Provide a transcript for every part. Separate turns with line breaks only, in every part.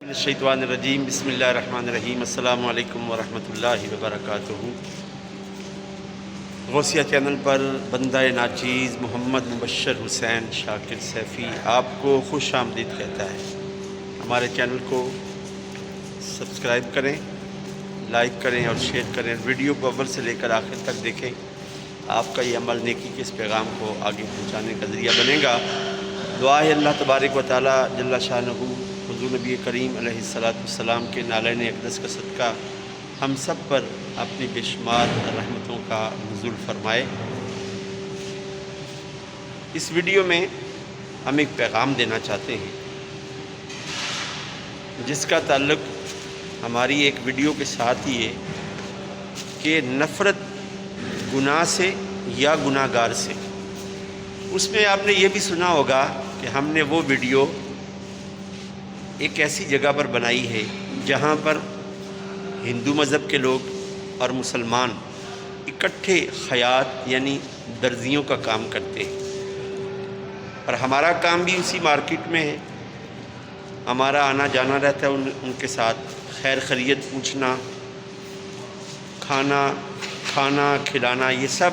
शैतानिर्रजीम बिस्मिल्लाहिर्रहमानिर्रहीम अस्सलामु अलैकुम वरहमतुल्लाहि वबरकातुहू। गौसिया चैनल पर बंदा नाचीज़ मोहम्मद मुबशर हुसैन शाकिर सैफ़ी आपको खुश आमदीद कहता है। हमारे चैनल को सब्सक्राइब करें, लाइक करें और शेयर करें। वीडियो को अव्वल से लेकर आखिर तक देखें। आपका ये अमल नेकी के इस पैगाम को आगे पहुँचाने का ज़रिया बनेगा। दुआ है अल्लाह तबारक व तआला जल्ला शानहू हुज़ूर नबी करीम अलैहिस्सलाम के नालैन अक़दस का सदका हम सब पर अपनी बेशुमार रहमतों का नुज़ूल फरमाए। इस वीडियो में हम एक पैगाम देना चाहते हैं जिसका ताल्लुक़ हमारी एक वीडियो के साथ ही है कि नफ़रत गुनाह से या गुनाहगार से। उसमें आपने ये भी सुना होगा कि हमने वो वीडियो एक ऐसी जगह पर बनाई है जहाँ पर हिंदू मज़हब के लोग और मुसलमान इकट्ठे खयात यानी दर्जियों का काम करते हैं और हमारा काम भी उसी मार्केट में है। हमारा आना जाना रहता है उनके साथ, खैर खैरियत पूछना, खाना खिलाना, ये सब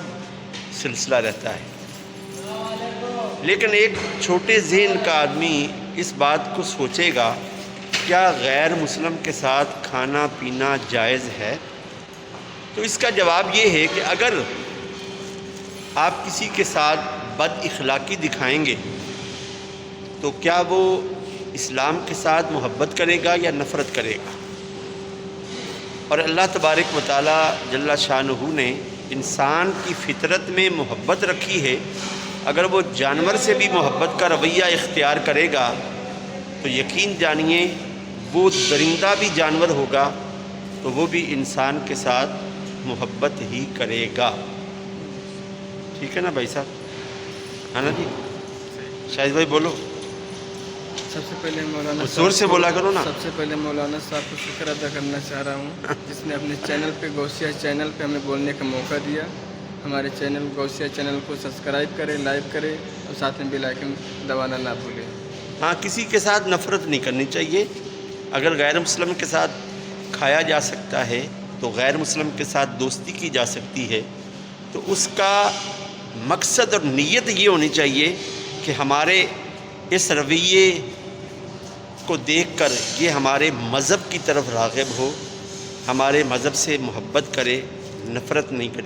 सिलसिला रहता है। लेकिन एक छोटे ज़हन का आदमी इस बात को सोचेगा, क्या गैर मुस्लिम के साथ खाना पीना जायज़ है? तो इसका जवाब ये है कि अगर आप किसी के साथ बद इखलाकी दिखाएंगे तो क्या वो इस्लाम के साथ मोहब्बत करेगा या नफ़रत करेगा? और अल्लाह तबारक व तआला जल्ला शानहू ने इंसान की फ़ितरत में मोहब्बत रखी है। अगर वो जानवर से भी मोहब्बत का रवैया इख्तियार करेगा तो यकीन जानिए वो दरिंदा भी जानवर होगा तो वो भी इंसान के साथ मोहब्बत ही करेगा। ठीक है ना भाई साहब? है ना जी? शाहिद भाई बोलो।
सबसे पहले मौलाना
जोर से बोला करो ना।
सबसे पहले मौलाना साहब को शुक्र अदा करना चाह रहा हूँ जिसने अपने चैनल पे गौसिया चैनल पे हमें बोलने का मौका दिया। हमारे चैनल गौसिया चैनल को सब्सक्राइब करें, लाइक करें और साथ में बेल आइकन दबाना ना भूलें।
हाँ, किसी के साथ नफ़रत नहीं करनी चाहिए। अगर गैर मुस्लिम के साथ खाया जा सकता है तो गैर मुस्लिम के साथ दोस्ती की जा सकती है। तो उसका मकसद और नीयत ये होनी चाहिए कि हमारे इस रवैये को देखकर ये हमारे मज़हब की तरफ राग़िब हो, हमारे मज़हब से मोहब्बत करे, नफ़रत नहीं करी।